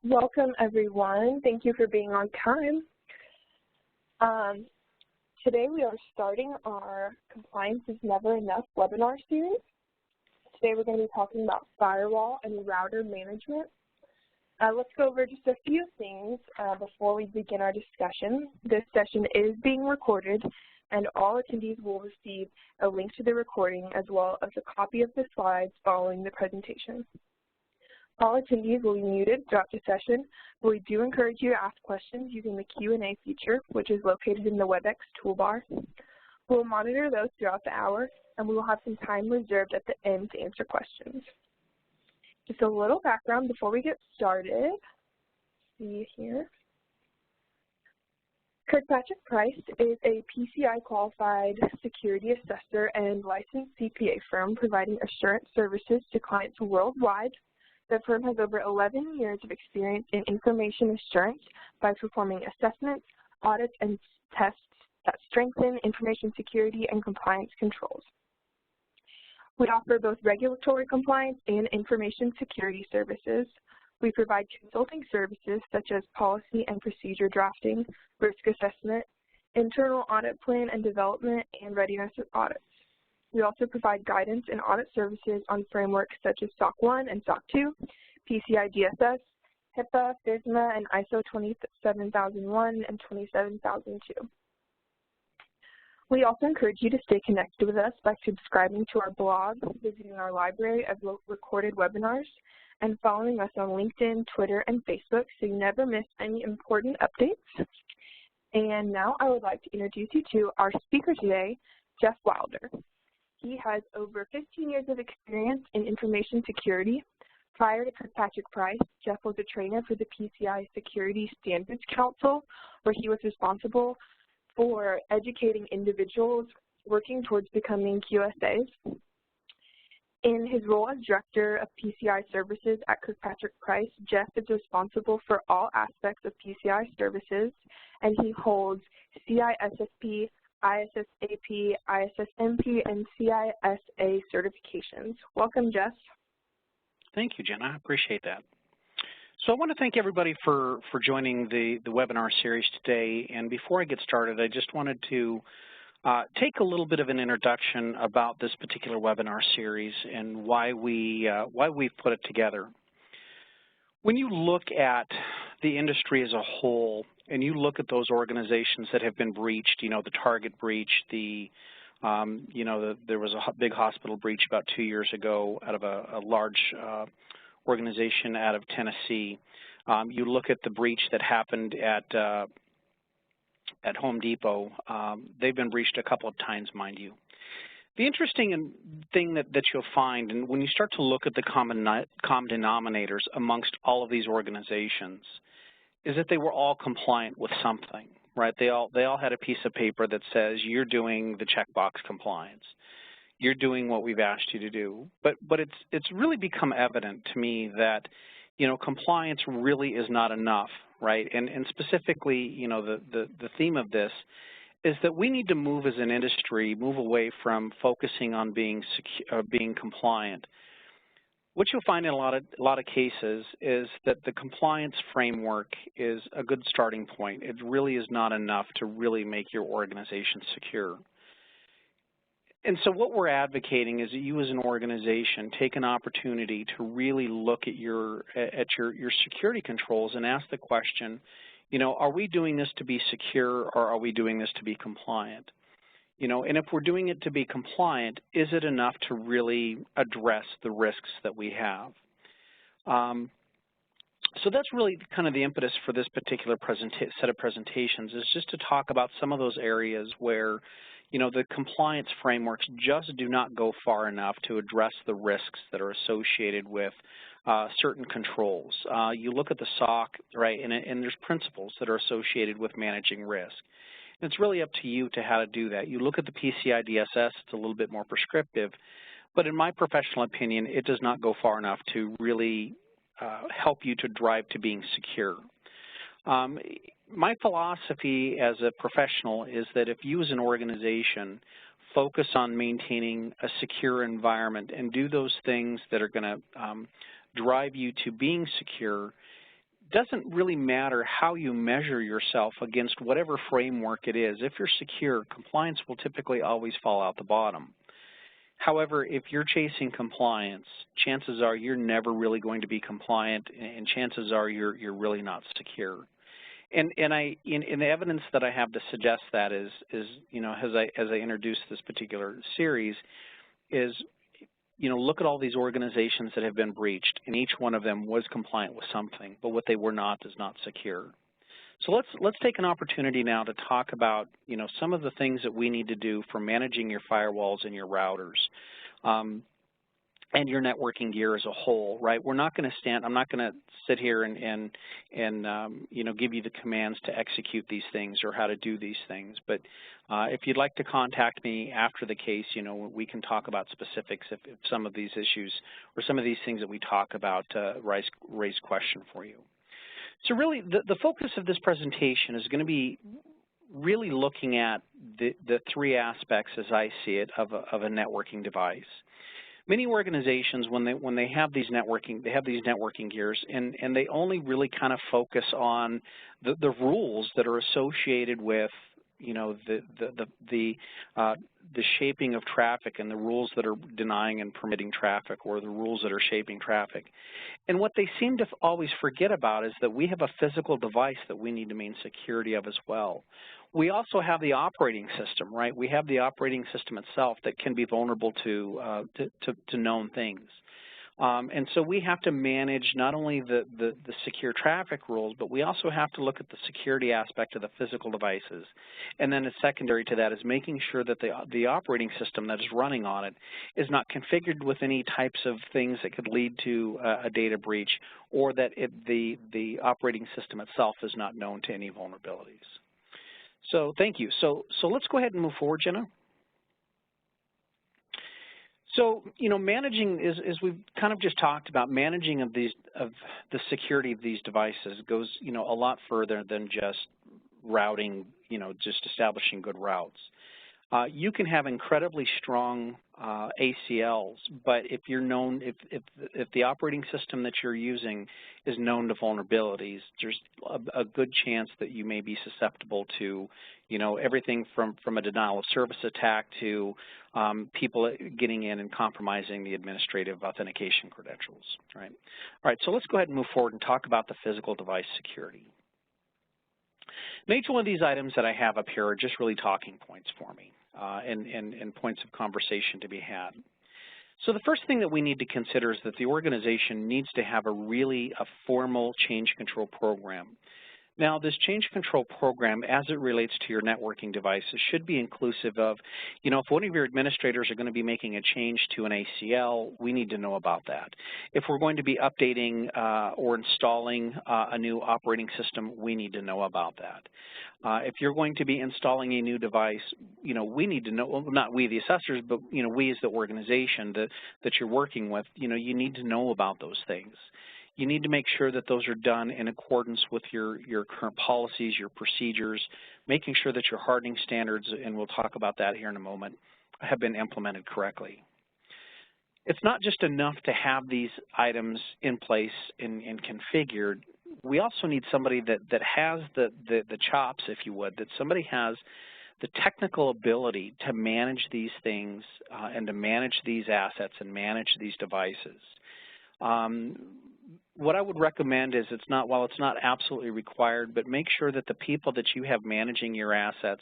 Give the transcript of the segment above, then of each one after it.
Welcome, everyone. Thank you for being on time. Today we are starting our Compliance is Never Enough webinar series. Today we're going to be talking about firewall and router management. Let's go over just a few things before we begin our discussion. This session is being recorded, and all attendees will receive a link to the recording as well as a copy of the slides following the presentation. All attendees will be muted throughout the session, but we do encourage you to ask questions using the Q&A feature, which is located in the WebEx toolbar. We'll monitor those throughout the hour, and we will have some time reserved at the end to answer questions. Just a little background before we get started. See here. Kirkpatrick Price is a PCI-qualified security assessor and licensed CPA firm providing assurance services to clients worldwide. The firm has over 11 years of experience in information assurance by performing assessments, audits, and tests that strengthen information security and compliance controls. We offer both regulatory compliance and information security services. We provide consulting services such as policy and procedure drafting, risk assessment, internal audit plan and development, and readiness audits. We also provide guidance and audit services on frameworks such as SOC 1 and SOC 2, PCI DSS, HIPAA, FISMA, and ISO 27001 and 27002. We also encourage you to stay connected with us by subscribing to our blog, visiting our library of recorded webinars, and following us on LinkedIn, Twitter, and Facebook so you never miss any important updates. And now I would like to introduce you to our speaker today, Jeff Wilder. He has over 15 years of experience in information security. Prior to Kirkpatrick Price, Jeff was a trainer for the PCI Security Standards Council, where he was responsible for educating individuals working towards becoming QSAs. In his role as Director of PCI Services at Kirkpatrick Price, Jeff is responsible for all aspects of PCI services, and he holds CISSP, ISSAP, ISSMP, and CISA certifications. Welcome, Jeff. Thank you, Jenna. I appreciate that. So I want to thank everybody for joining the webinar series today. And before I get started, I just wanted to take a little bit of an introduction about this particular webinar series and why we've put it together. When you look at the industry as a whole, and you look at those organizations that have been breached, the Target breach, there was a big hospital breach about 2 years ago out of a large organization out of Tennessee. You look at the breach that happened at Home Depot. They've been breached a couple of times, mind you. The interesting thing that you'll find, and when you start to look at the common denominators amongst all of these organizations, is that they were all compliant with something, right? They all had a piece of paper that says you're doing the checkbox compliance. You're doing what we've asked you to do. But it's really become evident to me that, compliance really is not enough, right? And specifically, the theme of this is that we need to move as an industry, move away from focusing on being compliant. What you'll find in a lot of cases is that the compliance framework is a good starting point. It really is not enough to really make your organization secure. And so what we're advocating is that you as an organization take an opportunity to really look at your security controls and ask the question, are we doing this to be secure or are we doing this to be compliant? And if we're doing it to be compliant, is it enough to really address the risks that we have? So that's really kind of the impetus for this particular set of presentations, is just to talk about some of those areas where, the compliance frameworks just do not go far enough to address the risks that are associated with certain controls. You look at the SOC, right, and there's principles that are associated with managing risk. And it's really up to you to how to do that. You look at the PCI DSS, it's a little bit more prescriptive, but in my professional opinion, it does not go far enough to really help you to drive to being secure. My philosophy as a professional is that if you as an organization focus on maintaining a secure environment and do those things that are going to drive you to being secure, doesn't really matter how you measure yourself against whatever framework it is. If you're secure, compliance will typically always fall out the bottom. However, if you're chasing compliance, chances are you're never really going to be compliant, and chances are you're really not secure. And in the evidence that I have to suggest that is you know, as I introduce this particular series, is, you know, look at all these organizations that have been breached, and each one of them was compliant with something, but what they were not is not secure. So let's take an opportunity now to talk about, you know, some of the things that we need to do for managing your firewalls and your routers, and your networking gear as a whole, right? We're not going to stand. I'm not going to sit here and you know, give you the commands to execute these things or how to do these things. But if you'd like to contact me after the case, you know, we can talk about specifics if some of these issues or some of these things that we talk about raise question for you. So really, the focus of this presentation is going to be really looking at the three aspects, as I see it, of a networking device. Many organizations, when they have these networking gears, and they only really kind of focus on the rules that are associated with, you know, the shaping of traffic and the rules that are denying and permitting traffic, or the rules that are shaping traffic. And what they seem to always forget about is that we have a physical device that we need to maintain security of as well. We also have the operating system, right? We have the operating system itself that can be vulnerable to known things. And so we have to manage not only the secure traffic rules, but we also have to look at the security aspect of the physical devices. And then a secondary to that is making sure that the operating system that is running on it is not configured with any types of things that could lead to a data breach, or that the operating system itself is not known to any vulnerabilities. So thank you. So let's go ahead and move forward, Jenna. So, you know, managing, as we've kind of just talked about, managing of the security of these devices goes, you know, a lot further than just routing, you know, just establishing good routes. You can have incredibly strong ACLs, but if you're known, if the operating system that you're using is known to vulnerabilities, there's a good chance that you may be susceptible to, you know, everything from a denial of service attack to people getting in and compromising the administrative authentication credentials, right? All right, so let's go ahead and move forward and talk about the physical device security. And each one of these items that I have up here are just really talking points for me and points of conversation to be had. So the first thing that we need to consider is that the organization needs to have a formal change control program. Now, this change control program, as it relates to your networking devices, should be inclusive of, you know, if one of your administrators are going to be making a change to an ACL, we need to know about that. If we're going to be updating or installing a new operating system, we need to know about that. If you're going to be installing a new device, you know, we need to know, well, not we, the assessors, but, you know, we as the organization that you're working with, you know, you need to know about those things. You need to make sure that those are done in accordance with your current policies, your procedures, making sure that your hardening standards, and we'll talk about that here in a moment, have been implemented correctly. It's not just enough to have these items in place and configured. We also need somebody that has the chops, if you would, that somebody has the technical ability to manage these things and to manage these assets and manage these devices. What I would recommend is while it's not absolutely required, but make sure that the people that you have managing your assets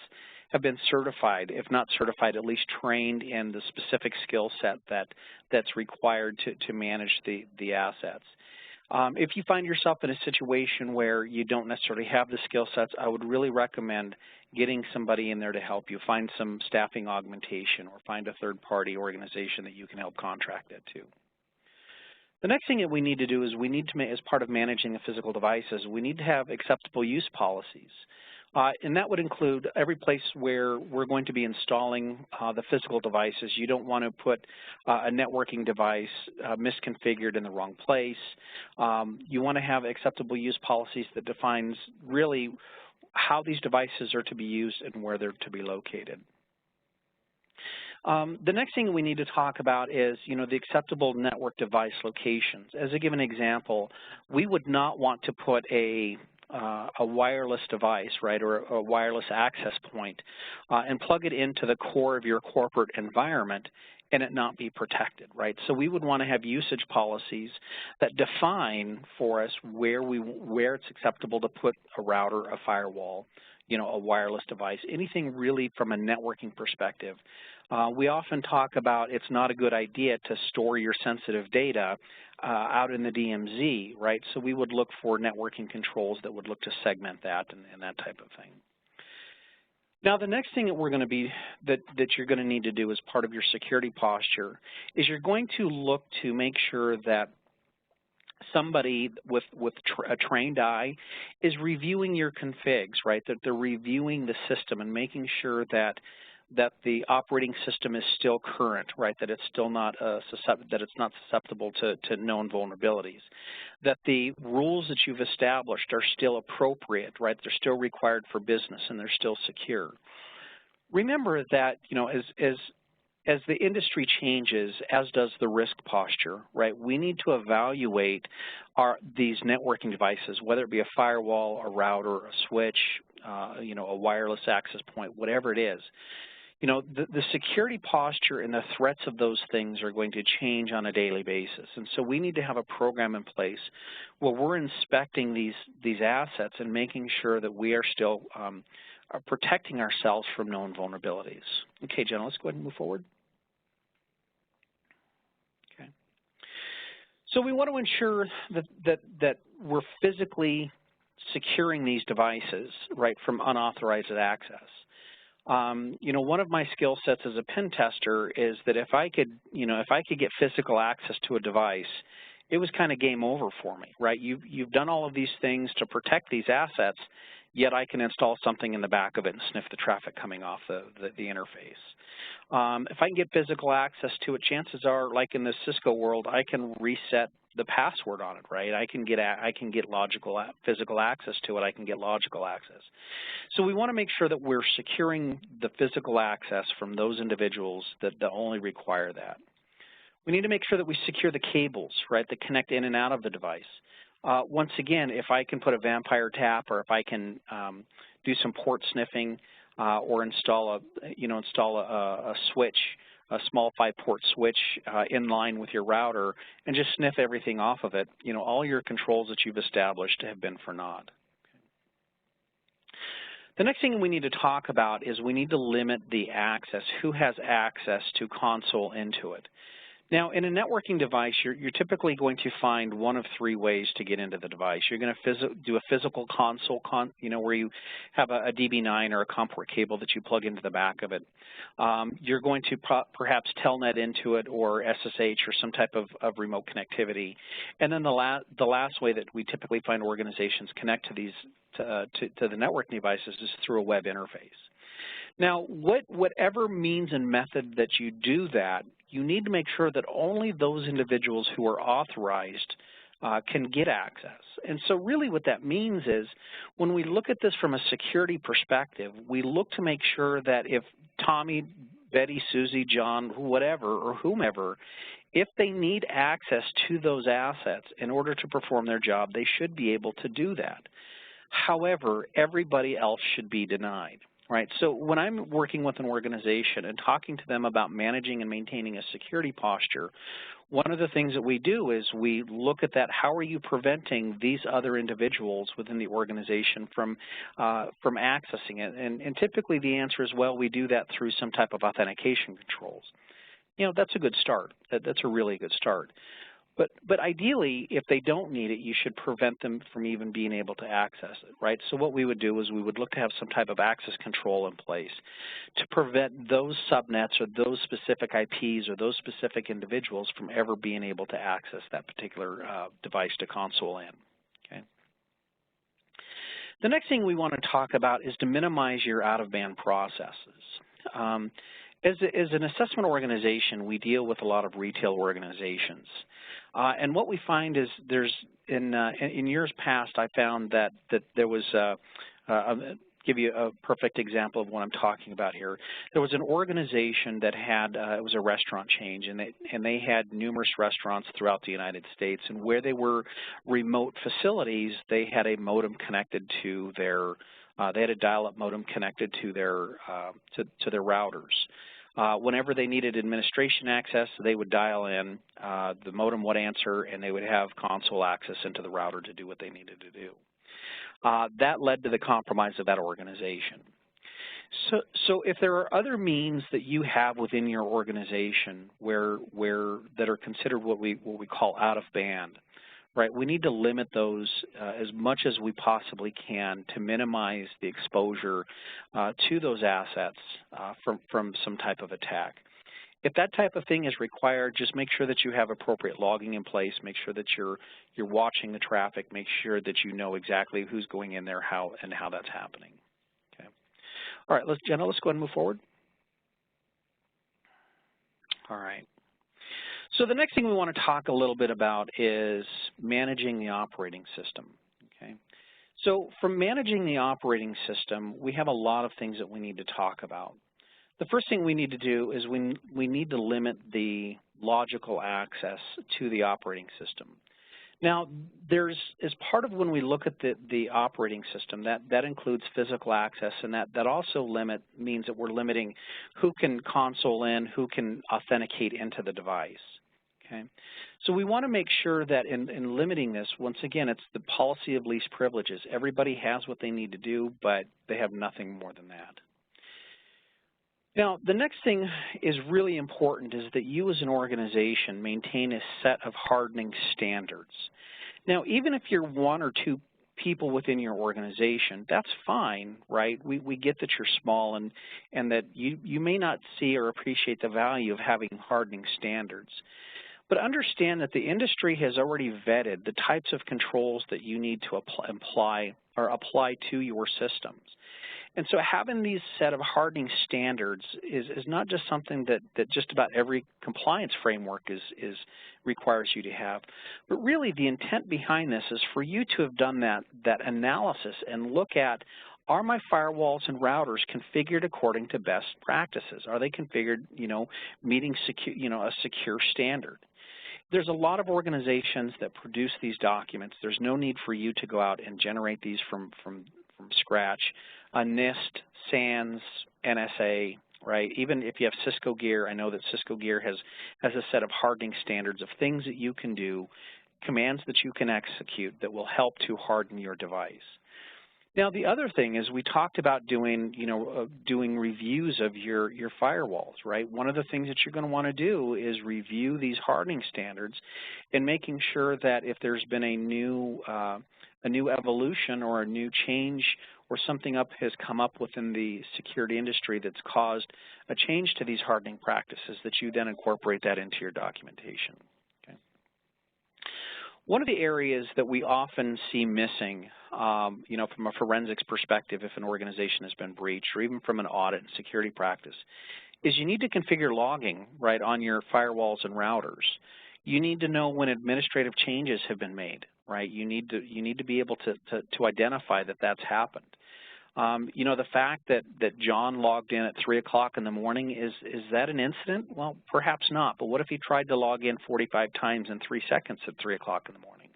have been certified, if not certified, at least trained in the specific skill set that's required to manage the assets. If you find yourself in a situation where you don't necessarily have the skill sets, I would really recommend getting somebody in there to help you. Find some staffing augmentation or find a third-party organization that you can help contract that to. The next thing that we need to do is we need to, as part of managing the physical devices, we need to have acceptable use policies. And that would include every place where we're going to be installing the physical devices. You don't want to put a networking device misconfigured in the wrong place. You want to have acceptable use policies that defines really how these devices are to be used and where they're to be located. The next thing we need to talk about is, the acceptable network device locations. As a given example, we would not want to put a wireless device, right, or a wireless access point and plug it into the core of your corporate environment and it not be protected, right? So we would want to have usage policies that define for us where it's acceptable to put a router, a firewall, a wireless device, anything really from a networking perspective. We often talk about it's not a good idea to store your sensitive data out in the DMZ, right? So we would look for networking controls that would look to segment that and that type of thing. Now, the next thing that we're going to be that you're going to need to do as part of your security posture is you're going to look to make sure that somebody with a trained eye is reviewing your configs, right? That they're reviewing the system and making sure that the operating system is still current, right? That it's still not susceptible to known vulnerabilities. That the rules that you've established are still appropriate, right? They're still required for business and they're still secure. Remember that, as the industry changes, as does the risk posture, right? We need to evaluate these networking devices, whether it be a firewall, a router, a switch, a wireless access point, whatever it is. The security posture and the threats of those things are going to change on a daily basis. And so we need to have a program in place where we're inspecting these assets and making sure that we are still protecting ourselves from known vulnerabilities. Okay, Jenna, let's go ahead and move forward. Okay. So we want to ensure that we're physically securing these devices, right, from unauthorized access. One of my skill sets as a pen tester is that if I could get physical access to a device, it was kind of game over for me, right? You've done all of these things to protect these assets, yet I can install something in the back of it and sniff the traffic coming off the interface. If I can get physical access to it, chances are, like in the Cisco world, I can reset the password on it, right? I can get physical access to it. I can get logical access. So we want to make sure that we're securing the physical access from those individuals that only require that. We need to make sure that we secure the cables, right, that connect in and out of the device. Once again, if I can put a vampire tap, or if I can do some port sniffing, or install a switch, a small 5-port switch in line with your router, and just sniff everything off of it, all your controls that you've established have been for naught. The next thing we need to talk about is we need to limit the access, who has access to console into it. Now, in a networking device, you're typically going to find one of 3 ways to get into the device. You're going to do a physical console, where you have a DB9 or a COM port cable that you plug into the back of it. You're going to perhaps telnet into it, or SSH, or some type of remote connectivity. And then the last way that we typically find organizations connect to these to the networking devices is through a web interface. Now, whatever means and method that you do that, you need to make sure that only those individuals who are authorized can get access. And so really what that means is, when we look at this from a security perspective, we look to make sure that if Tommy, Betty, Susie, John, whatever, or whomever, if they need access to those assets in order to perform their job, they should be able to do that. However, everybody else should be denied. Right, so when I'm working with an organization and talking to them about managing and maintaining a security posture, one of the things that we do is we look at that. How are you preventing these other individuals within the organization from accessing it? And typically the answer is, well, we do that through some type of authentication controls. That's a good start. That's a really good start. But ideally, if they don't need it, you should prevent them from even being able to access it, right? So what we would do is we would look to have some type of access control in place to prevent those subnets or those specific IPs or those specific individuals from ever being able to access that particular device to console in, okay? The next thing we want to talk about is to minimize your out-of-band processes. As an assessment organization, we deal with a lot of retail organizations. And what we find is in years past, I found that there was give you a perfect example of what I'm talking about here. There was an organization that had, it was a restaurant chain, and they had numerous restaurants throughout the United States, and where they were remote facilities, they had a modem connected to their, they had a dial-up modem connected to their routers. Whenever they needed administration access, they would dial in, the modem would answer, and they would have console access into the router to do what they needed to do. That led to the compromise of that organization. So if there are other means that you have within your organization that are considered what we call out of band, right? We need to limit those as much as we possibly can to minimize the exposure to those assets from some type of attack. If that type of thing is required, just make sure that you have appropriate logging in place. Make sure that you're watching the traffic. Make sure that you know exactly who's going in there, how that's happening. Okay. All right, Jenna, let's go ahead and move forward. All right. So the next thing we want to talk a little bit about is managing the operating system. Okay. So from managing the operating system, we have a lot of things that we need to talk about. The first thing we need to do is we need to limit the logical access to the operating system. Now, as part of when we look at the operating system, that includes physical access, and that also means that we're limiting who can console in, who can authenticate into the device. Okay, so we want to make sure that in limiting this, once again, it's the policy of least privileges. Everybody has what they need to do, but they have nothing more than that. Now, the next thing is really important is that you as an organization maintain a set of hardening standards. Now, even if you're one or two people within your organization, that's fine, right? We get that you're small and that you may not see or appreciate the value of having hardening standards. But understand that the industry has already vetted the types of controls that you need to apply to your systems. And so having these set of hardening standards is not just something that just about every compliance framework requires you to have, but really the intent behind this is for you to have done that analysis and look at, are my firewalls and routers configured according to best practices? Are they configured, meeting a secure standard? There's a lot of organizations that produce these documents. There's no need for you to go out and generate these from scratch. NIST, SANS, NSA, right? Even if you have Cisco gear, I know that Cisco gear has a set of hardening standards of things that you can do, commands that you can execute that will help to harden your device. Now, the other thing is we talked about doing reviews of your firewalls, right? One of the things that you're going to want to do is review these hardening standards and making sure that if there's been a new evolution or a new change or something has come up within the security industry that's caused a change to these hardening practices, that you then incorporate that into your documentation. Okay. One of the areas that we often see missing, from a forensics perspective, if an organization has been breached, or even from an audit and security practice, is you need to configure logging, right, on your firewalls and routers. You need to know when administrative changes have been made, right? You need to be able to identify that that's happened. The fact that John logged in at 3 o'clock in the morning, is that an incident? Well, perhaps not, but what if he tried to log in 45 times in 3 seconds at 3 o'clock in the morning,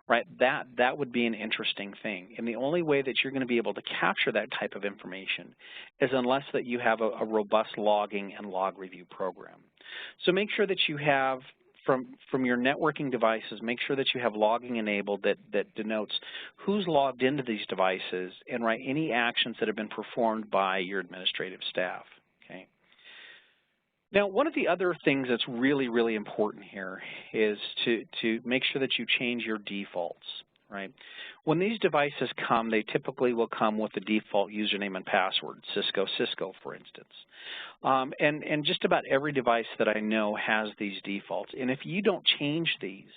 right? That would be an interesting thing. And the only way that you're going to be able to capture that type of information is unless that you have a robust logging and log review program. So make sure that you have, from your networking devices, make sure that you have logging enabled that denotes who's logged into these devices and write any actions that have been performed by your administrative staff. Okay. Now, one of the other things that's really, really important here is to make sure that you change your defaults, right? When these devices come, they typically will come with the default username and password, Cisco, for instance. And just about every device that I know has these defaults. And if you don't change these,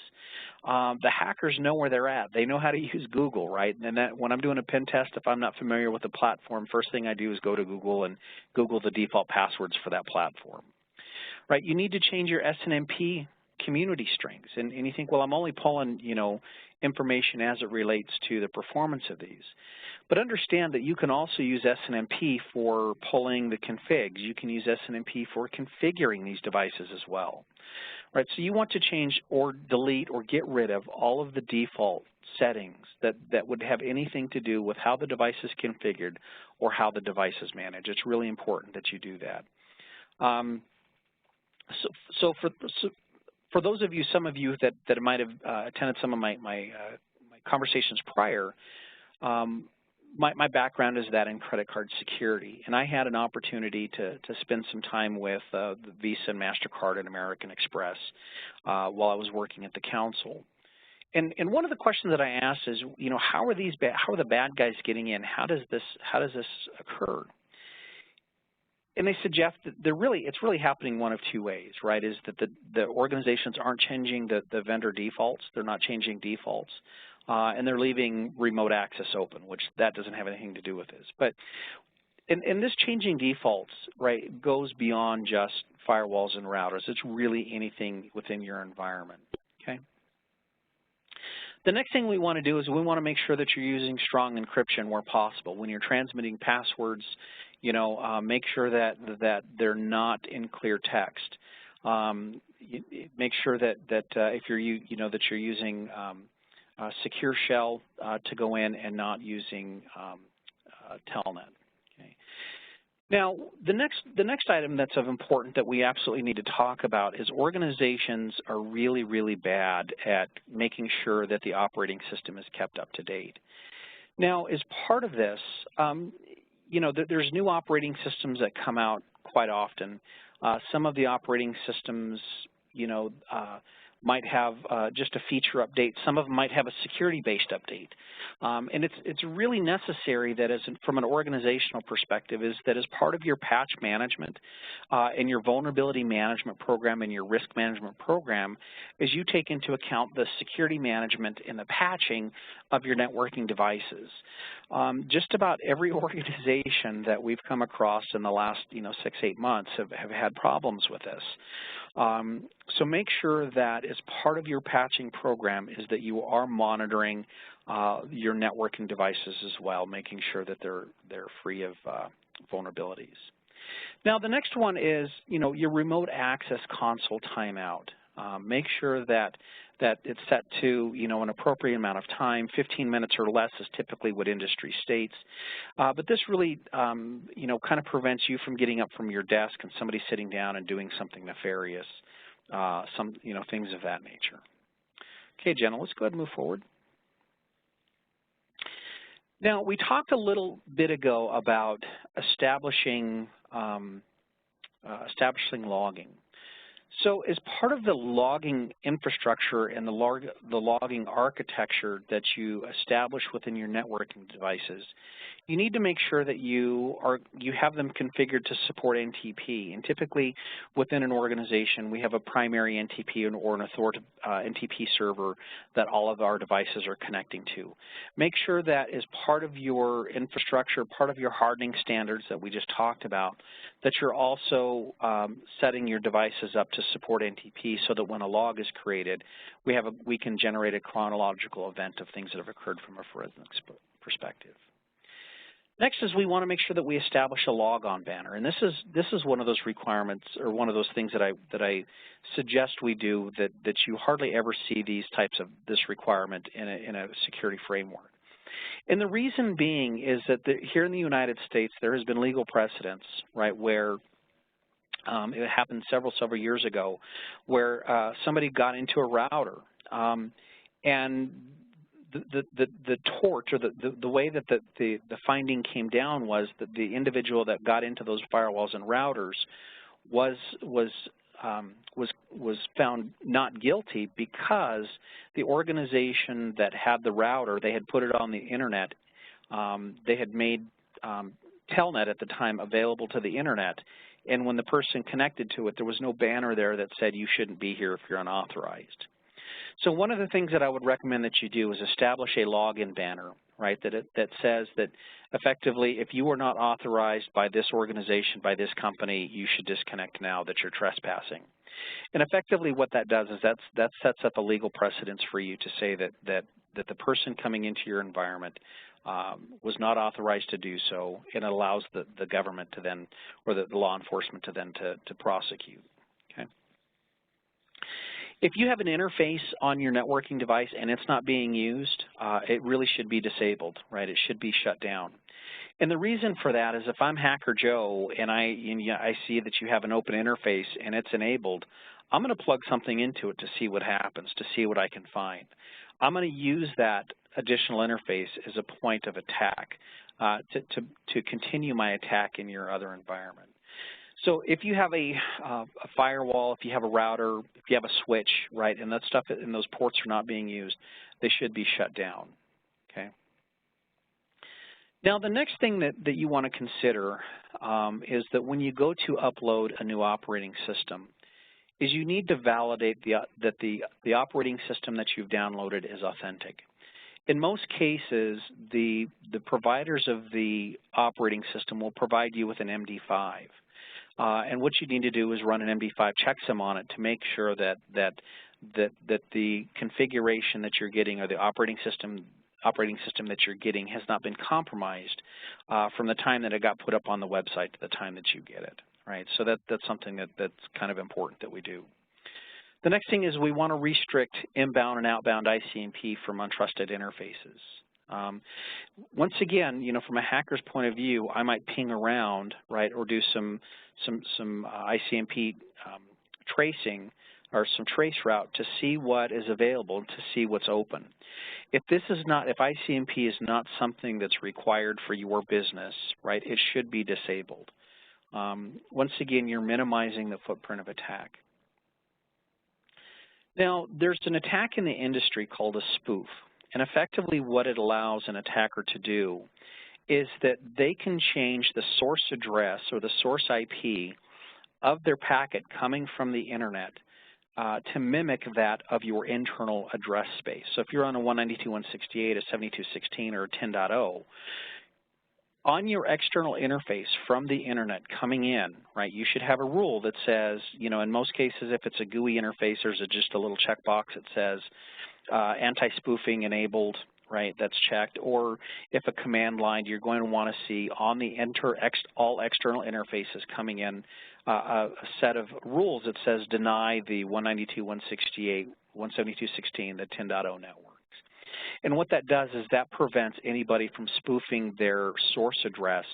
the hackers know where they're at. They know how to use Google, right? And when I'm doing a pen test, if I'm not familiar with the platform, first thing I do is go to Google and Google the default passwords for that platform, right? You need to change your SNMP community strings. And you think, well, I'm only pulling, information as it relates to the performance of these. But understand that you can also use SNMP for pulling the configs. You can use SNMP for configuring these devices as well. Right, so you want to change or delete or get rid of all of the default settings that would have anything to do with how the device is configured or how the device is managed. It's really important that you do that. So for those of you, some of you that might have attended some of my conversations prior, my background is that in credit card security, and I had an opportunity to spend some time with the Visa and MasterCard and American Express while I was working at the council. And one of the questions that I asked is, you know, how are the bad guys getting in? How does this occur? And they suggest that it's really happening one of two ways, right? Is that the organizations aren't changing the vendor defaults, they're not changing defaults, and they're leaving remote access open, which that doesn't have anything to do with this. But in this changing defaults, right, goes beyond just firewalls and routers. It's really anything within your environment, okay? The next thing we want to do is we want to make sure that you're using strong encryption where possible. When you're transmitting passwords, you know, make sure that they're not in clear text. Make sure that if you're using a secure shell to go in and not using telnet. Okay. Now, the next item that's of importance that we absolutely need to talk about is organizations are really, really bad at making sure that the operating system is kept up to date. Now, as part of this, you know, there's new operating systems that come out quite often. Some of the operating systems, you know, might have just a feature update. Some of them might have a security-based update. And it's really necessary that from an organizational perspective is that as part of your patch management and your vulnerability management program and your risk management program, is you take into account the security management and the patching of your networking devices. Just about every organization that we've come across in the last 6-8 months have had problems with this. So make sure that as part of your patching program is that you are monitoring your networking devices as well, making sure that they're free of vulnerabilities. Now the next one is, you know, your remote access console timeout. Make sure that it's set to, you know, an appropriate amount of time. 15 minutes or less is typically what industry states. But this really, you know, kind of prevents you from getting up from your desk and somebody sitting down and doing something nefarious, you know, things of that nature. Okay, Jenna, let's go ahead and move forward. Now, we talked a little bit ago about establishing logging. So as part of the logging infrastructure and the logging architecture that you establish within your networking devices, you need to make sure that you have them configured to support NTP. And typically within an organization, we have a primary NTP or an authoritative NTP server that all of our devices are connecting to. Make sure that as part of your infrastructure, part of your hardening standards that we just talked about, that you're also setting your devices up to support NTP so that when a log is created, we can generate a chronological event of things that have occurred from a forensics perspective. Next is we want to make sure that we establish a logon banner, and this is one of those requirements or one of those things that I suggest we do that you hardly ever see these types of this requirement in a security framework. And the reason being is that here in the United States there has been legal precedence, right, where it happened several years ago, where somebody got into a router and the torch or the way that the finding came down was that the individual that got into those firewalls and routers was found not guilty because the organization that had the router, they had put it on the internet, they had made telnet at the time available to the internet, and when the person connected to it, there was no banner there that said you shouldn't be here if you're unauthorized. So one of the things that I would recommend that you do is establish a login banner, right, that says that effectively if you are not authorized by this organization, by this company, you should disconnect now, that you're trespassing. And effectively what that does is that sets up a legal precedence for you to say that the person coming into your environment was not authorized to do so, and it allows the government to then, or the law enforcement to then to prosecute. Okay. If you have an interface on your networking device and it's not being used, it really should be disabled, right? It should be shut down. And the reason for that is if I'm Hacker Joe and I see that you have an open interface and it's enabled, I'm going to plug something into it to see what happens, to see what I can find. I'm going to use that additional interface as a point of attack to continue my attack in your other environment. So if you have a firewall, if you have a router, if you have a switch, right, and that stuff and those ports are not being used, they should be shut down. Okay. Now the next thing that you want to consider is that when you go to upload a new operating system, is you need to validate that the operating system that you've downloaded is authentic. In most cases, the providers of the operating system will provide you with an MD5. And what you need to do is run an MD5 checksum on it to make sure that the configuration that you're getting, or the operating system that you're getting, has not been compromised from the time that it got put up on the website to the time that you get it. Right, so that's something that's kind of important that we do. The next thing is we want to restrict inbound and outbound ICMP from untrusted interfaces. Once again, from a hacker's point of view, I might ping around, right, or do some ICMP tracing or some trace route to see what is available, to see what's open. If ICMP is not something that's required for your business, right, it should be disabled. Once again, you're minimizing the footprint of attack. Now, there's an attack in the industry called a spoof, and effectively what it allows an attacker to do is that they can change the source address or the source IP of their packet coming from the internet to mimic that of your internal address space. So if you're on a 192.168, a 72.16, or a 10.0, on your external interface from the internet coming in, right, you should have a rule that says, in most cases, if it's a GUI interface, there's just a little checkbox that says anti-spoofing enabled, right, that's checked. Or if a command line, you're going to want to see on the all external interfaces coming in a set of rules that says deny the 192.168, 172.16, the 10.0 network. And what that does is that prevents anybody from spoofing their source address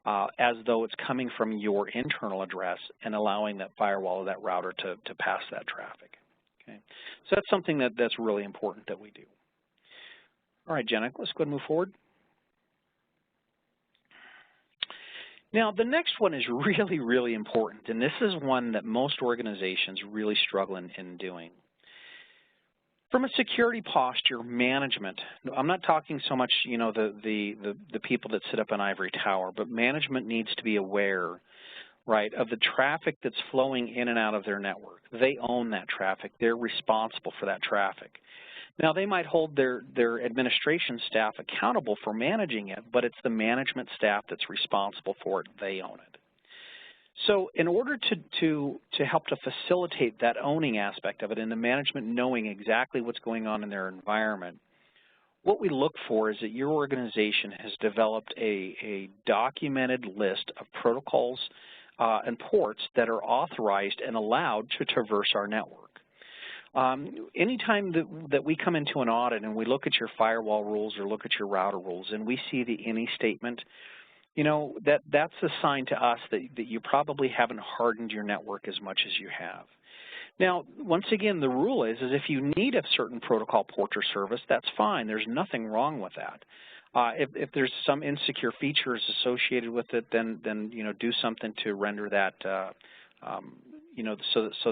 as though it's coming from your internal address and allowing that firewall or that router to pass that traffic. Okay, so that's something that's really important that we do. All right, Jenna, let's go ahead and move forward. Now, the next one is really, really important, and this is one that most organizations really struggle in doing. From a security posture management, I'm not talking so much, the people that sit up an ivory tower, but management needs to be aware, right, of the traffic that's flowing in and out of their network. They own that traffic. They're responsible for that traffic. Now, they might hold their administration staff accountable for managing it, but it's the management staff that's responsible for it. They own it. So in order to help to facilitate that owning aspect of it and the management knowing exactly what's going on in their environment, what we look for is that your organization has developed a documented list of protocols and ports that are authorized and allowed to traverse our network. Anytime that we come into an audit and we look at your firewall rules or look at your router rules and we see the any statement, that's a sign to us that you probably haven't hardened your network as much as you have. Now, once again, the rule is if you need a certain protocol port or service, that's fine. There's nothing wrong with that. If there's some insecure features associated with it, then do something to render that, so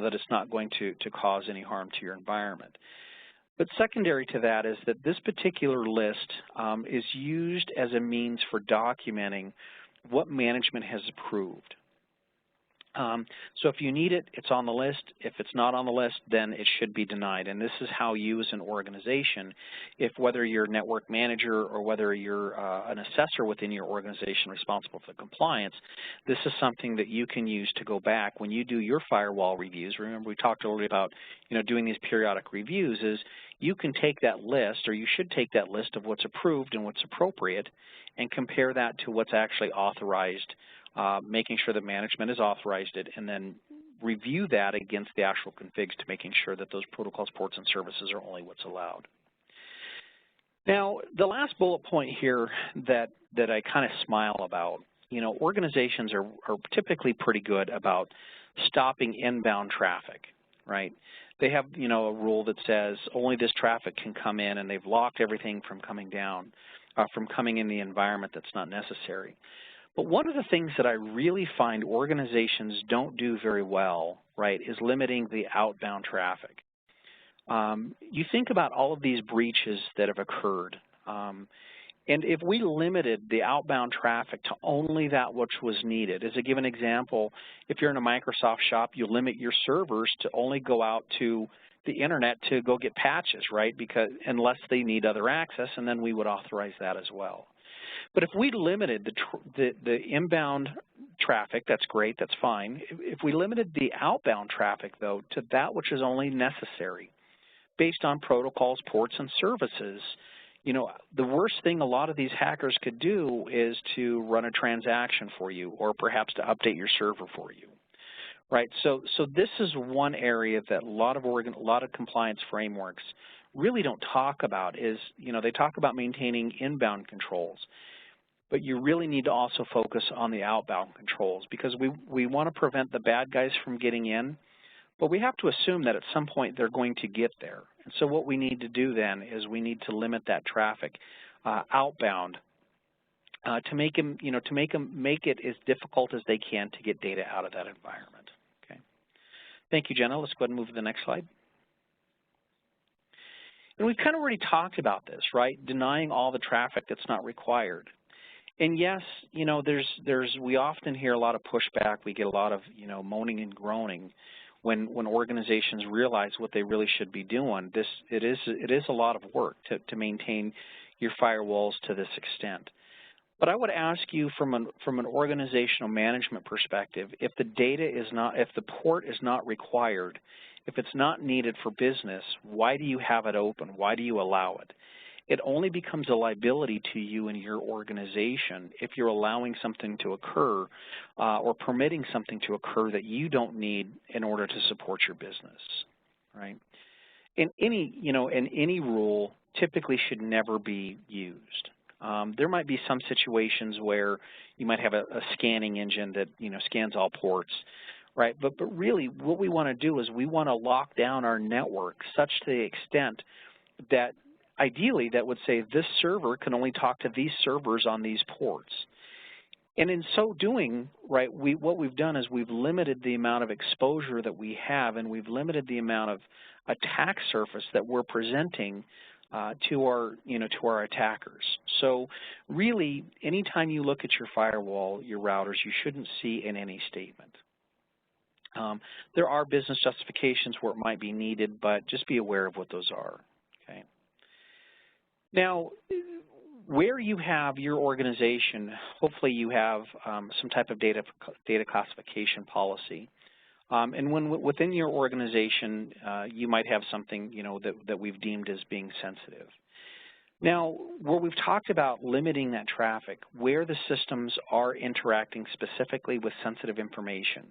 that it's not going to cause any harm to your environment. But secondary to that is that this particular list is used as a means for documenting what management has approved. So if you need it, it's on the list. If it's not on the list, then it should be denied. And this is how you as an organization, if whether you're a network manager or whether you're an assessor within your organization responsible for compliance, this is something that you can use to go back when you do your firewall reviews. Remember, we talked earlier about doing these periodic reviews. Is you can take that list, or you should take that list of what's approved and what's appropriate, and compare that to what's actually authorized. Making sure that management has authorized it, and then review that against the actual configs to making sure that those protocols, ports, and services are only what's allowed. Now, the last bullet point here that I kind of smile about, organizations are typically pretty good about stopping inbound traffic, right? They have, a rule that says only this traffic can come in, and they've locked everything from coming down, from coming in the environment that's not necessary. But one of the things that I really find organizations don't do very well, right, is limiting the outbound traffic. You think about all of these breaches that have occurred, and if we limited the outbound traffic to only that which was needed, as a given example, if you're in a Microsoft shop, you limit your servers to only go out to the internet to go get patches, right, because unless they need other access, and then we would authorize that as well. But if we limited the inbound traffic, that's great, that's fine. If we limited the outbound traffic, though, to that which is only necessary, based on protocols, ports, and services, the worst thing a lot of these hackers could do is to run a transaction for you, or perhaps to update your server for you, right? So this is one area that a lot of compliance frameworks really don't talk about. Is they talk about maintaining inbound controls. But you really need to also focus on the outbound controls, because we want to prevent the bad guys from getting in, but we have to assume that at some point they're going to get there. And so what we need to do then is we need to limit that traffic outbound to make it as difficult as they can to get data out of that environment. Okay. Thank you, Jenna. Let's go ahead and move to the next slide. And we've kind of already talked about this, right? Denying all the traffic that's not required. And yes, we often hear a lot of pushback. We get a lot of, moaning and groaning when organizations realize what they really should be doing. It is a lot of work to maintain your firewalls to this extent. But I would ask you from an organizational management perspective, if the port is not required, if it's not needed for business, why do you have it open? Why do you allow it? It only becomes a liability to you and your organization if you're allowing something to occur or permitting something to occur that you don't need in order to support your business, right? And any rule typically should never be used. There might be some situations where you might have a scanning engine that scans all ports, right? But really, what we want to do is we want to lock down our network such to the extent that ideally that would say this server can only talk to these servers on these ports. And in so doing, right, what we've done is we've limited the amount of exposure that we have, and we've limited the amount of attack surface that we're presenting to our attackers. So really, anytime you look at your firewall, your routers, you shouldn't see in any statement. There are business justifications where it might be needed, but just be aware of what those are. Okay. Now, where you have your organization, hopefully you have some type of data classification policy. And within your organization, you might have something that we've deemed as being sensitive. Now, where we've talked about limiting that traffic, where the systems are interacting specifically with sensitive information,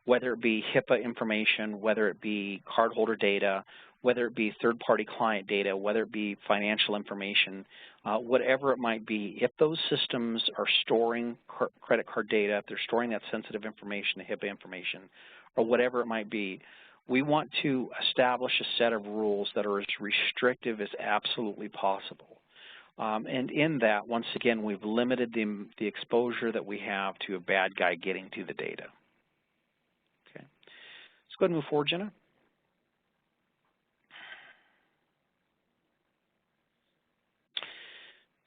whether it be HIPAA information, whether it be cardholder data, whether it be third-party client data, whether it be financial information, whatever it might be, if those systems are storing credit card data, if they're storing that sensitive information, the HIPAA information, or whatever it might be, we want to establish a set of rules that are as restrictive as absolutely possible. And in that, once again, we've limited the exposure that we have to a bad guy getting to the data. Okay. Let's go ahead and move forward, Jenna.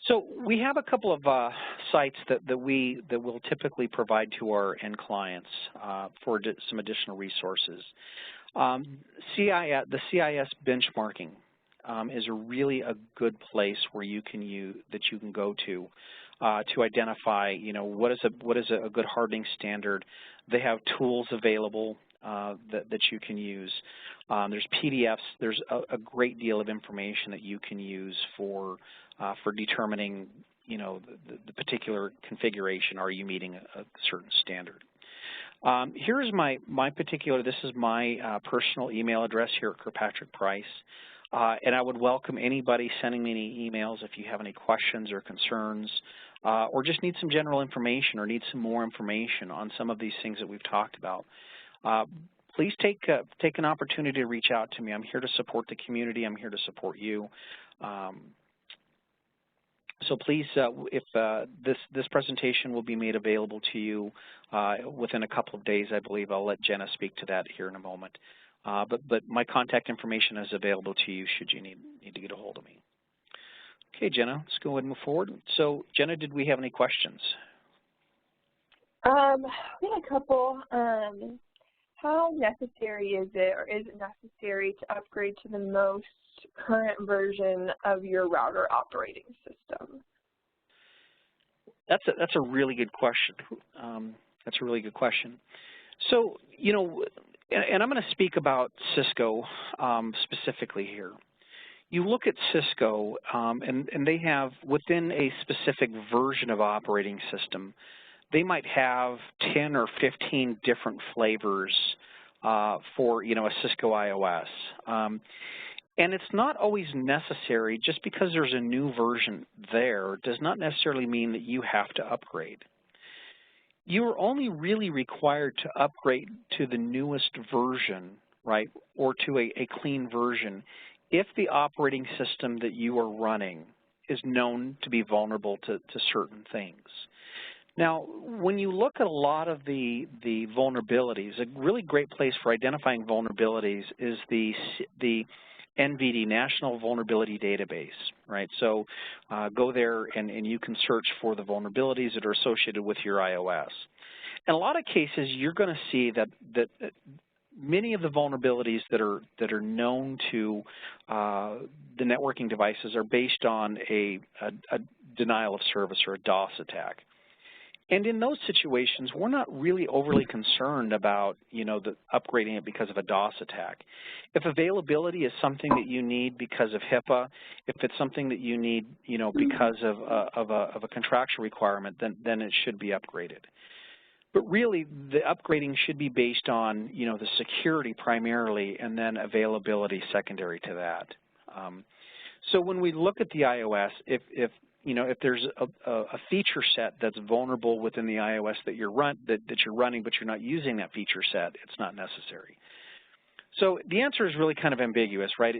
So we have a couple of sites that we'll typically provide to our end clients for some additional resources. The CIS benchmarking is really a good place where you can go to identify, what is a good hardening standard. They have tools available that you can use. There's PDFs. There's a great deal of information that you can use for determining, the particular configuration. Are you meeting a certain standard? Here's this is my personal email address here at Kirkpatrick Price. And I would welcome anybody sending me any emails if you have any questions or concerns, or just need some general information or need some more information on some of these things that we've talked about. Please take an opportunity to reach out to me. I'm here to support the community. I'm here to support you. So please, if this presentation will be made available to you within a couple of days, I believe. I'll let Jenna speak to that here in a moment. But my contact information is available to you should you need to get a hold of me. Okay, Jenna, let's go ahead and move forward. So, Jenna, did we have any questions? We had a couple. How necessary is it, or is it necessary to upgrade to the most current version of your router operating system? That's a really good question. That's a really good question. So, and I'm going to speak about Cisco specifically here. You look at Cisco, and they have, within a specific version of operating system, they might have 10 or 15 different flavors for, a Cisco iOS. And it's not always necessary, just because there's a new version there does not necessarily mean that you have to upgrade. You are only really required to upgrade to the newest version, right, or to a clean version if the operating system that you are running is known to be vulnerable to certain things. Now, when you look at a lot of the vulnerabilities, a really great place for identifying vulnerabilities is the NVD, National Vulnerability Database, right? So go there and you can search for the vulnerabilities that are associated with your iOS. In a lot of cases, you're going to see that many of the vulnerabilities that are known to the networking devices are based on a denial of service or a DOS attack. And in those situations, we're not really overly concerned about, upgrading it because of a DOS attack. If availability is something that you need because of HIPAA, if it's something that you need, because of a contractual requirement, then it should be upgraded. But really, the upgrading should be based on, the security primarily, and then availability secondary to that. So when we look at the iOS, if there's a feature set that's vulnerable within the iOS that you're running, but you're not using that feature set, it's not necessary. So the answer is really kind of ambiguous, right?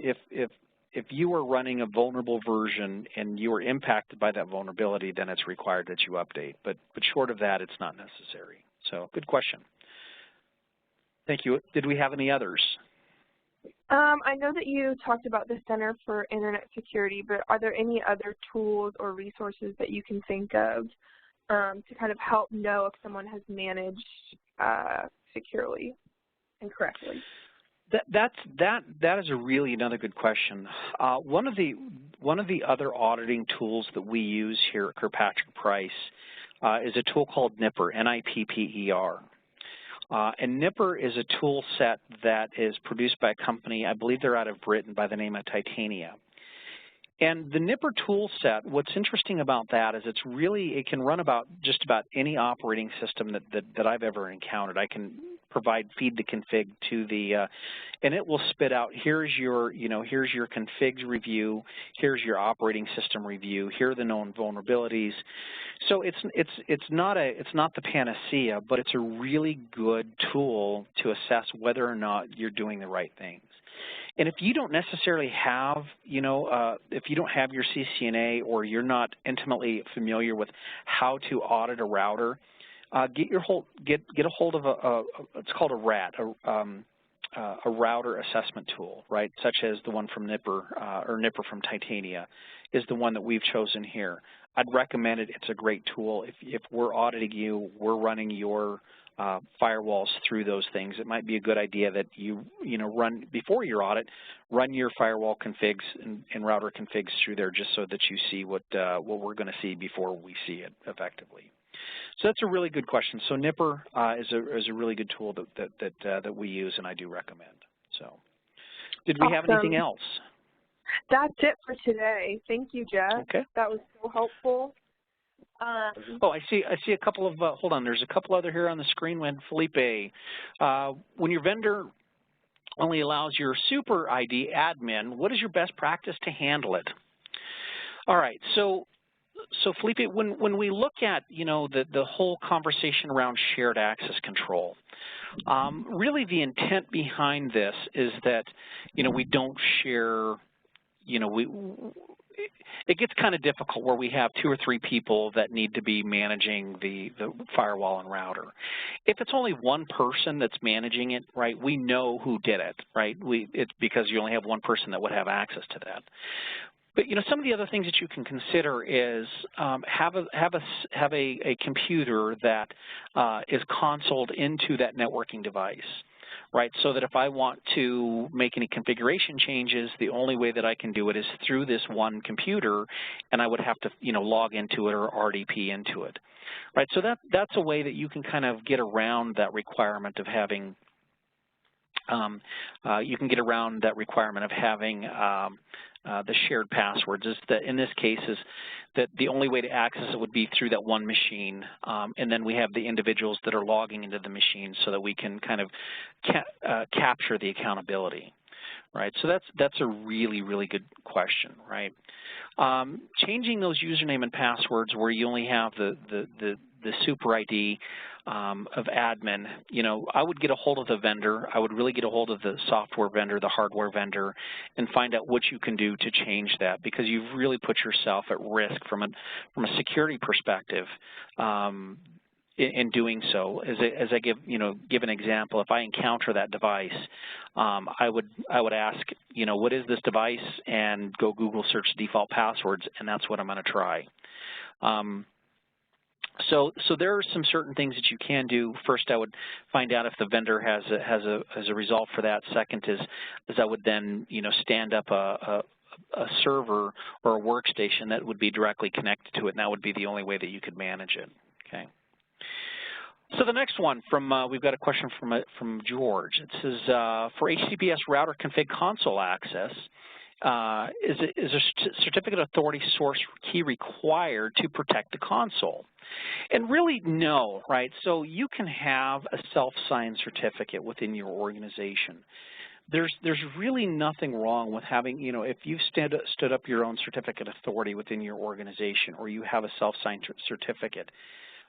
If you are running a vulnerable version and you are impacted by that vulnerability, then it's required that you update. But short of that, it's not necessary. So good question. Thank you. Did we have any others? I know that you talked about the Center for Internet Security, but are there any other tools or resources that you can think of to kind of help know if someone has managed securely and correctly? That is really another good question. One of the other auditing tools that we use here at Kirkpatrick Price is a tool called NIPPER, N-I-P-P-E-R. And NIPPER is a tool set that is produced by a company, I believe they're out of Britain, by the name of Titania. And the NIPPER tool set, what's interesting about that is it can run just about any operating system that I've ever encountered. I can feed the config to the, and it will spit out, here's your configs review, here's your operating system review, here are the known vulnerabilities. So it's not the panacea, but it's a really good tool to assess whether or not you're doing the right things. And if you don't necessarily have, if you don't have your CCNA or you're not intimately familiar with how to audit a router, get a hold of it's called a RAT, a router assessment tool, right, such as the one from Nipper or Nipper from Titania is the one that we've chosen here. I'd recommend it. It's a great tool. If we're auditing you, we're running your firewalls through those things. It might be a good idea that you run before your audit, run your firewall configs and router configs through there just so that you see what we're going to see before we see it effectively. So that's a really good question. So Nipper is a really good tool that we use, and I do recommend. So, did we have anything else? That's it for today. Thank you, Jeff. Okay. That was so helpful. Oh, I see a couple of, hold on, there's a couple other here on the screen. When Felipe, when your vendor only allows your super ID admin, what is your best practice to handle it? All right, so Felipe, when we look at, the whole conversation around shared access control, really the intent behind this is that, we don't share, it gets kind of difficult where we have 2 or 3 people that need to be managing the firewall and router. If it's only one person that's managing it, right, we know who did it, right? It's because you only have one person that would have access to that. But some of the other things that you can consider is have a computer that is consoled into that networking device, right? So that if I want to make any configuration changes, the only way that I can do it is through this one computer, and I would have to log into it or RDP into it, right? So that's a way that you can kind of get around that requirement of having. You can get around that requirement of having the shared passwords. Is that in this case is that the only way to access it would be through that one machine, and then we have the individuals that are logging into the machine so that we can kind of capture the accountability, right? So that's a really, really good question, right? Changing those username and passwords where you only have the super ID of admin, I would get a hold of the vendor. I would really get a hold of the software vendor, the hardware vendor, and find out what you can do to change that, because you've really put yourself at risk from a security perspective in doing so. As I give an example, if I encounter that device, I would ask, what is this device, and go Google search default passwords, and that's what I'm going to try. So there are some certain things that you can do. First, I would find out if the vendor has a resolve for that. Second is I would then stand up a server or a workstation that would be directly connected to it, and that would be the only way that you could manage it. Okay. So the next one we've got a question from George. It says for HTTPS router config console access, is a certificate authority source key required to protect the console? And really, no, right? So you can have a self-signed certificate within your organization. There's really nothing wrong with having, if you've stood up your own certificate authority within your organization, or you have a self-signed certificate,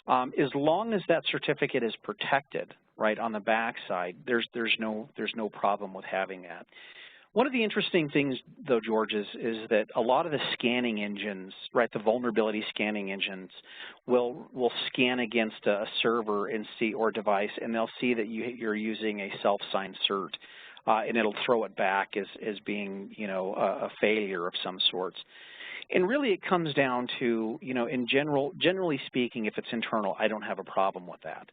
as long as that certificate is protected, right, on the backside, there's no problem with having that. One of the interesting things, though, George, is that a lot of the scanning engines, right, the vulnerability scanning engines, will scan against a server and see, or device, and they'll see that you're using a self-signed cert, and it'll throw it back as being, a failure of some sorts. And really, it comes down to, generally speaking, if it's internal, I don't have a problem with that.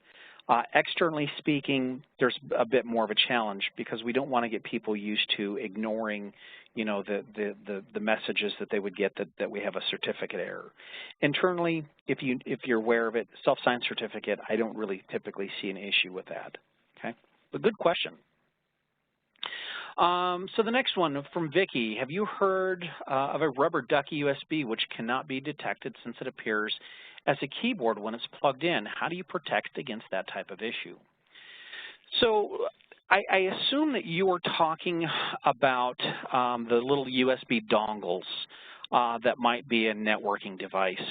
Externally speaking, there's a bit more of a challenge, because we don't want to get people used to ignoring, the messages that they would get that we have a certificate error. Internally, if you're aware of it, self-signed certificate, I don't really typically see an issue with that. Okay, but good question. So the next one from Vicky, have you heard of a rubber ducky USB which cannot be detected since it appears as a keyboard when it's plugged in? How do you protect against that type of issue? So I assume that you were talking about the little USB dongles that might be a networking device,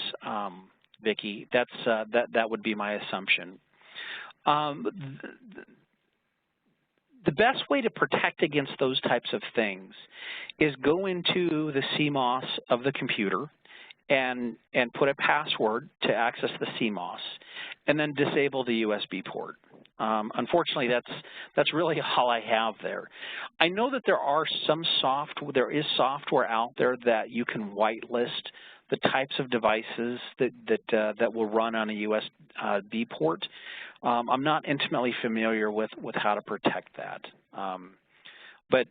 Vicky. That would be my assumption. The best way to protect against those types of things is go into the CMOS of the computer and put a password to access the CMOS, and then disable the USB port. Unfortunately, that's really all I have there. I know that there is software out there that you can whitelist the types of devices that will run on a USB port. I'm not intimately familiar with how to protect that. But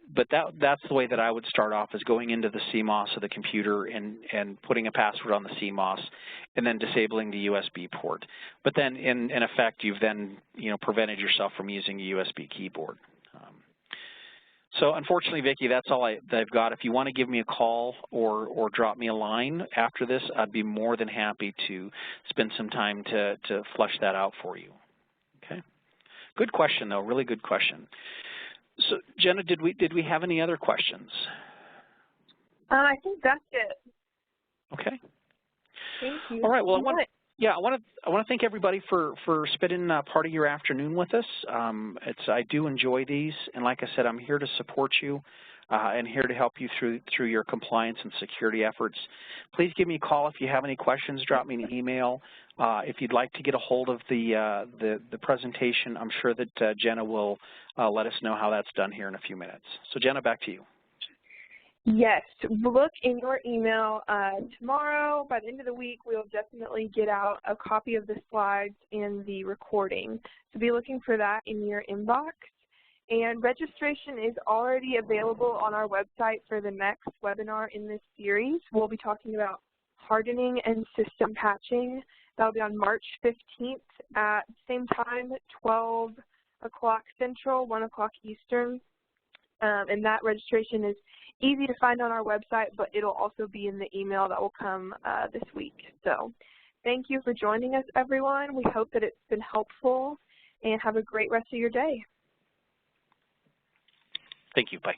that's the way that I would start off, is going into the CMOS of the computer and putting a password on the CMOS and then disabling the USB port. But then in effect, you've then prevented yourself from using a USB keyboard. So unfortunately, Vicki, that's all I've got. If you want to give me a call or drop me a line after this, I'd be more than happy to spend some time to flush that out for you. Okay. Good question, though. Really good question. So, Jenna, did we have any other questions? I think that's it. Okay. Thank you. All right. Well, I want to thank everybody for spending part of your afternoon with us. I do enjoy these, and like I said, I'm here to support you and here to help you through your compliance and security efforts. Please give me a call if you have any questions. Drop me an email. If you'd like to get a hold of the presentation, I'm sure that Jenna will let us know how that's done here in a few minutes. So, Jenna, back to you. Yes, look in your email tomorrow. By the end of the week, we'll definitely get out a copy of the slides and the recording. So be looking for that in your inbox. And registration is already available on our website for the next webinar in this series. We'll be talking about hardening and system patching. That'll be on March 15th at the same time, 12 o'clock Central, 1 o'clock Eastern. And that registration is easy to find on our website, but it'll also be in the email that will come this week. So thank you for joining us, everyone. We hope that it's been helpful, and have a great rest of your day. Thank you. Bye.